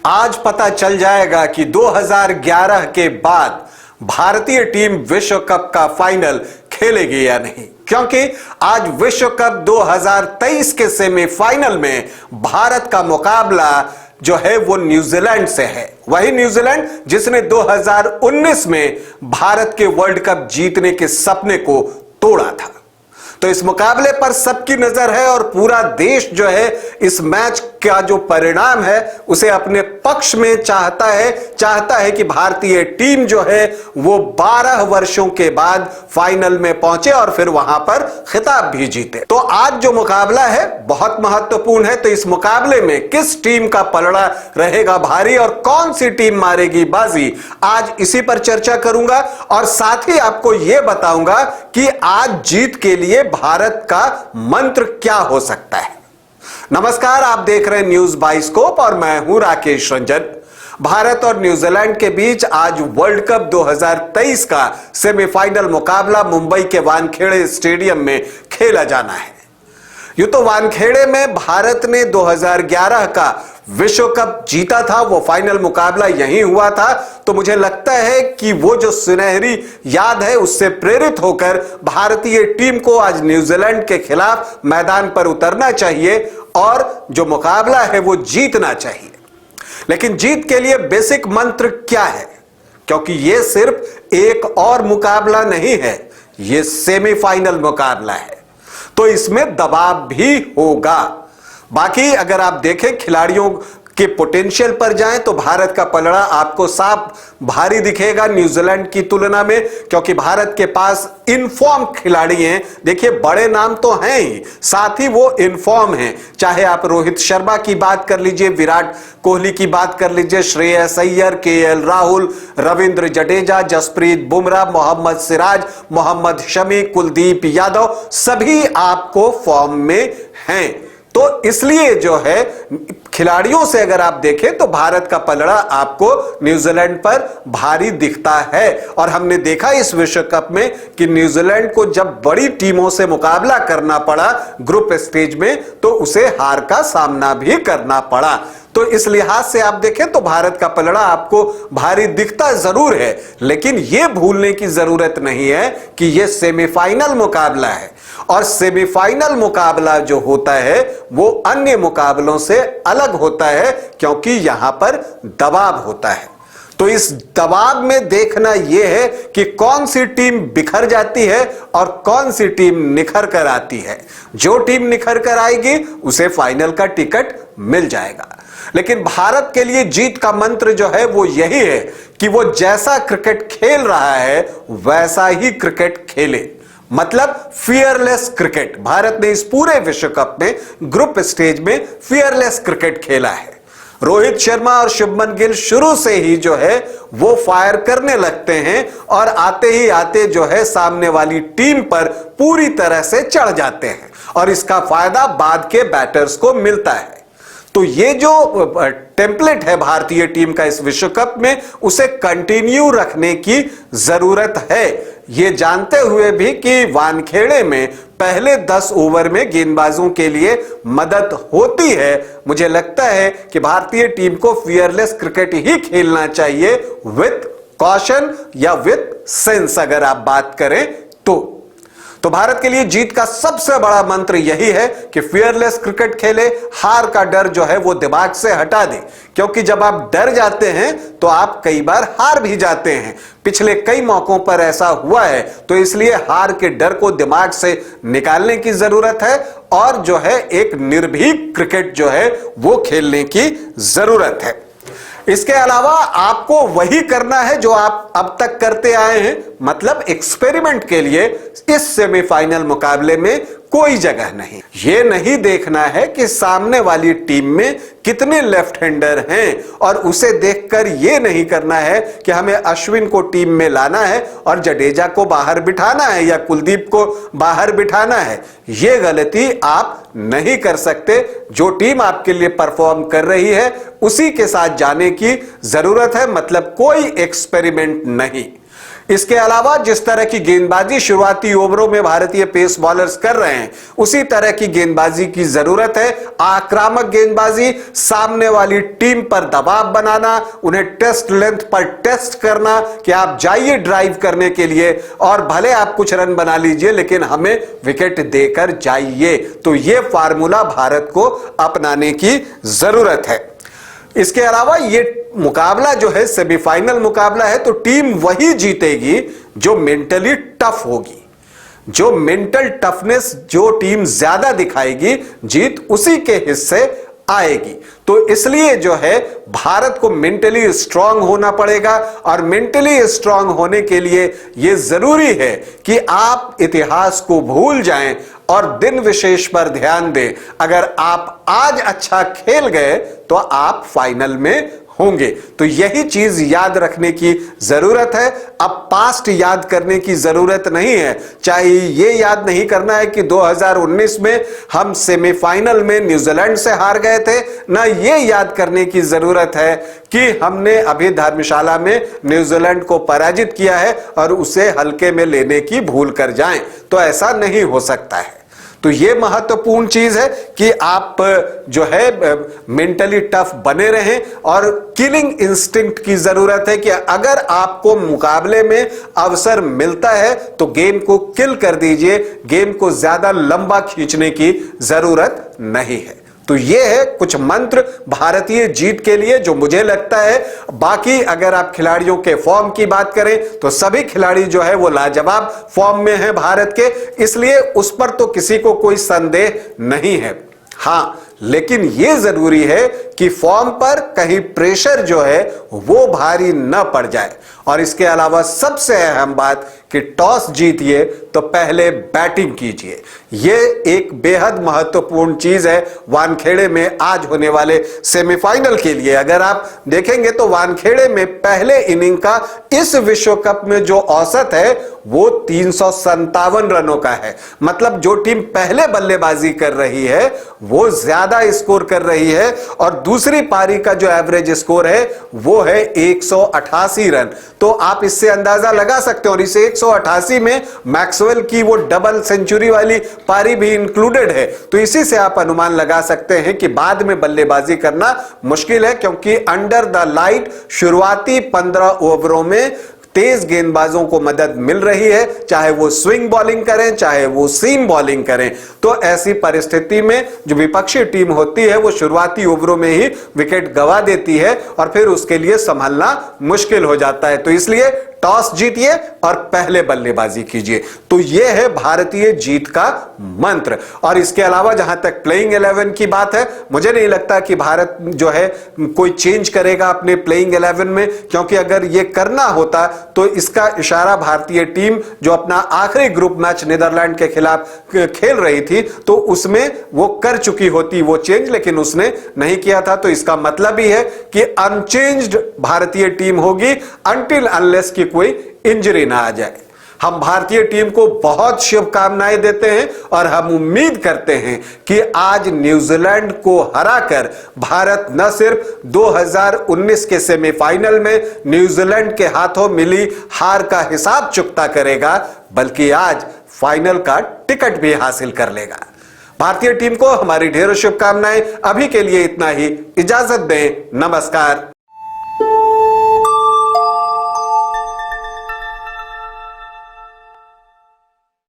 आज पता चल जाएगा कि 2011 के बाद भारतीय टीम विश्व कप का फाइनल खेलेगी या नहीं, क्योंकि आज विश्व कप 2023 के सेमीफाइनल में भारत का मुकाबला जो है वो न्यूजीलैंड से है। वही न्यूजीलैंड जिसने 2019 में भारत के वर्ल्ड कप जीतने के सपने को तोड़ा था। तो इस मुकाबले पर सबकी नजर है और पूरा देश जो है इस मैच का जो परिणाम है उसे अपने पक्ष में चाहता है कि भारतीय टीम जो है वो 12 वर्षों के बाद फाइनल में पहुंचे और फिर वहां पर खिताब भी जीते। तो आज जो मुकाबला है बहुत महत्वपूर्ण है। तो इस मुकाबले में किस टीम का पलड़ा रहेगा भारी और कौन सी टीम मारेगी बाजी, आज इसी पर चर्चा करूंगा और साथ ही आपको यह बताऊंगा कि आज जीत के लिए भारत का मंत्र क्या हो सकता है। नमस्कार, आप देख रहे हैं न्यूज बाइस्कोप और मैं हूं राकेश रंजन। भारत और न्यूजीलैंड के बीच आज वर्ल्ड कप 2023 का सेमीफाइनल मुकाबला मुंबई के वानखेड़े स्टेडियम में खेला जाना है। यूं तो वानखेड़े में भारत ने 2011 का विश्व कप जीता था, वो फाइनल मुकाबला यहीं हुआ था। तो मुझे लगता है कि वो जो सुनहरी याद है उससे प्रेरित होकर भारतीय टीम को आज न्यूजीलैंड के खिलाफ मैदान पर उतरना चाहिए और जो मुकाबला है वो जीतना चाहिए। लेकिन जीत के लिए बेसिक मंत्र क्या है, क्योंकि ये सिर्फ एक और मुकाबला नहीं है, ये सेमीफाइनल मुकाबला है, तो इसमें दबाव भी होगा। बाकी अगर आप देखें खिलाड़ियों के पोटेंशियल पर जाएं तो भारत का पलड़ा आपको साफ भारी दिखेगा न्यूजीलैंड की तुलना में, क्योंकि भारत के पास इनफॉर्म खिलाड़ी हैं। देखिए बड़े नाम तो हैं ही, साथ ही वो इनफॉर्म हैं। चाहे आप रोहित शर्मा की बात कर लीजिए, विराट कोहली की बात कर लीजिए, श्रेयस अय्यर, केएल राहुल, रविंद्र जडेजा, जसप्रीत बुमराह, मोहम्मद सिराज, मोहम्मद शमी, कुलदीप यादव, सभी आपको फॉर्म में हैं। तो इसलिए जो है खिलाड़ियों से अगर आप देखें तो भारत का पलड़ा आपको न्यूजीलैंड पर भारी दिखता है। और हमने देखा इस विश्व कप में कि न्यूजीलैंड को जब बड़ी टीमों से मुकाबला करना पड़ा ग्रुप स्टेज में तो उसे हार का सामना भी करना पड़ा। तो इस लिहाज से आप देखें तो भारत का पलड़ा आपको भारी दिखता जरूर है, लेकिन यह भूलने की जरूरत नहीं है कि यह सेमीफाइनल मुकाबला है और सेमीफाइनल मुकाबला जो होता है वो अन्य मुकाबलों से अलग होता है, क्योंकि यहां पर दबाव होता है। तो इस दबाव में देखना यह है कि कौन सी टीम बिखर जाती है और कौन सी टीम निखर कर आती है। जो टीम निखर कर आएगी उसे फाइनल का टिकट मिल जाएगा। लेकिन भारत के लिए जीत का मंत्र जो है वो यही है कि वो जैसा क्रिकेट खेल रहा है वैसा ही क्रिकेट खेले, मतलब फियरलेस क्रिकेट। भारत ने इस पूरे विश्व कप में ग्रुप स्टेज में फियरलेस क्रिकेट खेला है। रोहित शर्मा और शुभमन गिल शुरू से ही जो है वो फायर करने लगते हैं और आते ही आते जो है सामने वाली टीम पर पूरी तरह से चढ़ जाते हैं और इसका फायदा बाद के बैटर्स को मिलता है। तो ये जो टेम्पलेट है भारतीय टीम का इस विश्व कप में उसे कंटिन्यू रखने की जरूरत है, ये जानते हुए भी कि वानखेड़े में पहले 10 ओवर में गेंदबाजों के लिए मदद होती है। मुझे लगता है कि भारतीय टीम को फियरलेस क्रिकेट ही खेलना चाहिए विथ कॉशन या विथ सेंस अगर आप बात करें तो भारत के लिए जीत का सबसे बड़ा मंत्र यही है कि फियरलेस क्रिकेट खेले, हार का डर जो है वो दिमाग से हटा दे, क्योंकि जब आप डर जाते हैं तो आप कई बार हार भी जाते हैं। पिछले कई मौकों पर ऐसा हुआ है, तो इसलिए हार के डर को दिमाग से निकालने की जरूरत है और जो है एक निर्भीक क्रिकेट जो है वो खेलने की जरूरत है। इसके अलावा आपको वही करना है जो आप अब तक करते आए हैं, मतलब एक्सपेरिमेंट के लिए इस सेमीफाइनल मुकाबले में कोई जगह नहीं। यह नहीं देखना है कि सामने वाली टीम में कितने लेफ्ट हैंडर हैं और उसे देखकर यह नहीं करना है कि हमें अश्विन को टीम में लाना है और जडेजा को बाहर बिठाना है या कुलदीप को बाहर बिठाना है। यह गलती आप नहीं कर सकते। जो टीम आपके लिए परफॉर्म कर रही है उसी के साथ जाने की जरूरत है, मतलब कोई एक्सपेरिमेंट नहीं। इसके अलावा जिस तरह की गेंदबाजी शुरुआती ओवरों में भारतीय पेस बॉलर्स कर रहे हैं, उसी तरह की गेंदबाजी की जरूरत है। आक्रामक गेंदबाजी, सामने वाली टीम पर दबाव बनाना, उन्हें टेस्ट लेंथ पर टेस्ट करना कि आप जाइए ड्राइव करने के लिए और भले आप कुछ रन बना लीजिए लेकिन हमें विकेट देकर जाइए। तो यह फार्मूला भारत को अपनाने की जरूरत है। इसके अलावा यह मुकाबला जो है सेमीफाइनल मुकाबला है, तो टीम वही जीतेगी जो मेंटली टफ होगी। जो मेंटल टफनेस जो टीम ज्यादा दिखाएगी, जीत उसी के हिस्से आएगी। तो इसलिए जो है भारत को मेंटली स्ट्रांग होना पड़ेगा और मेंटली स्ट्रांग होने के लिए यह जरूरी है कि आप इतिहास को भूल जाएं और दिन विशेष पर ध्यान दें। अगर आप आज अच्छा खेल गए तो आप फाइनल में होंगे। तो यही चीज याद रखने की जरूरत है। अब पास्ट याद करने की जरूरत नहीं है। चाहे ये याद नहीं करना है कि 2019 में हम सेमीफाइनल में न्यूजीलैंड से हार गए थे, ना ये याद करने की जरूरत है कि हमने अभी धर्मशाला में न्यूजीलैंड को पराजित किया है और उसे हल्के में लेने की भूल कर जाएं। तो ऐसा नहीं हो सकता है। तो यह महत्वपूर्ण चीज है कि आप जो है मेंटली टफ बने रहें और किलिंग इंस्टिंक्ट की जरूरत है कि अगर आपको मुकाबले में अवसर मिलता है तो गेम को किल कर दीजिए। गेम को ज्यादा लंबा खींचने की जरूरत नहीं है। तो ये है कुछ मंत्र भारतीय जीत के लिए जो मुझे लगता है। बाकी अगर आप खिलाड़ियों के फॉर्म की बात करें तो सभी खिलाड़ी जो है वो लाजवाब फॉर्म में है भारत के, इसलिए उस पर तो किसी को कोई संदेह नहीं है। हां, लेकिन यह जरूरी है कि फॉर्म पर कहीं प्रेशर जो है वो भारी न पड़ जाए। और इसके अलावा सबसे अहम बात कि टॉस जीतिए तो पहले बैटिंग कीजिए। यह एक बेहद महत्वपूर्ण चीज है वानखेड़े में आज होने वाले सेमीफाइनल के लिए। अगर आप देखेंगे तो वानखेड़े में पहले इनिंग का इस विश्व कप में जो औसत है वो 357 रनों का है। मतलब जो टीम पहले बल्लेबाजी कर रही है वो ज्यादा स्कोर कर रही है और दूसरी पारी का जो एवरेज स्कोर है वो है 188 रन। तो आप इससे अंदाजा लगा सकते हो। और इस 188 में मैक्सवेल की वो डबल सेंचुरी वाली पारी भी इंक्लूडेड है। तो इसी से आप अनुमान लगा सकते हैं कि बाद में बल्लेबाजी करना मुश्किल है, क्योंकि अंडर द लाइट शुरुआती 15 ओवरों में तेज गेंदबाजों को मदद मिल रही है, चाहे वो स्विंग बॉलिंग करें चाहे वो सीम बॉलिंग करें। तो ऐसी परिस्थिति में जो विपक्षी टीम होती है वो शुरुआती ओवरों में ही विकेट गंवा देती है और फिर उसके लिए संभालना मुश्किल हो जाता है। तो इसलिए टॉस जीतिए और पहले बल्लेबाजी कीजिए। तो यह है भारतीय जीत का मंत्र। और इसके अलावा जहां तक प्लेइंग 11 की बात है, मुझे नहीं लगता कि भारत जो है कोई चेंज करेगा अपने प्लेइंग 11 में, क्योंकि अगर यह करना होता तो इसका इशारा भारतीय टीम जो अपना आखिरी ग्रुप मैच नीदरलैंड के खिलाफ खेल रही थी तो उसमें वो कर चुकी होती वो चेंज, लेकिन उसने नहीं किया था। तो इसका मतलब ही है कि अनचेंज्ड भारतीय टीम होगी अनटिल अनलेस की कोई इंजरी ना आ जाए। हम भारतीय टीम को बहुत शुभकामनाएं देते हैं और हम उम्मीद करते हैं कि आज न्यूजीलैंड को हराकर भारत न सिर्फ 2019 के सेमीफाइनल में न्यूजीलैंड के हाथों मिली हार का हिसाब चुकता करेगा, बल्कि आज फाइनल का टिकट भी हासिल कर लेगा। भारतीय टीम को हमारी ढेरों शुभकामनाएं। अभी के लिए इतना ही, इजाजत दें, नमस्कार।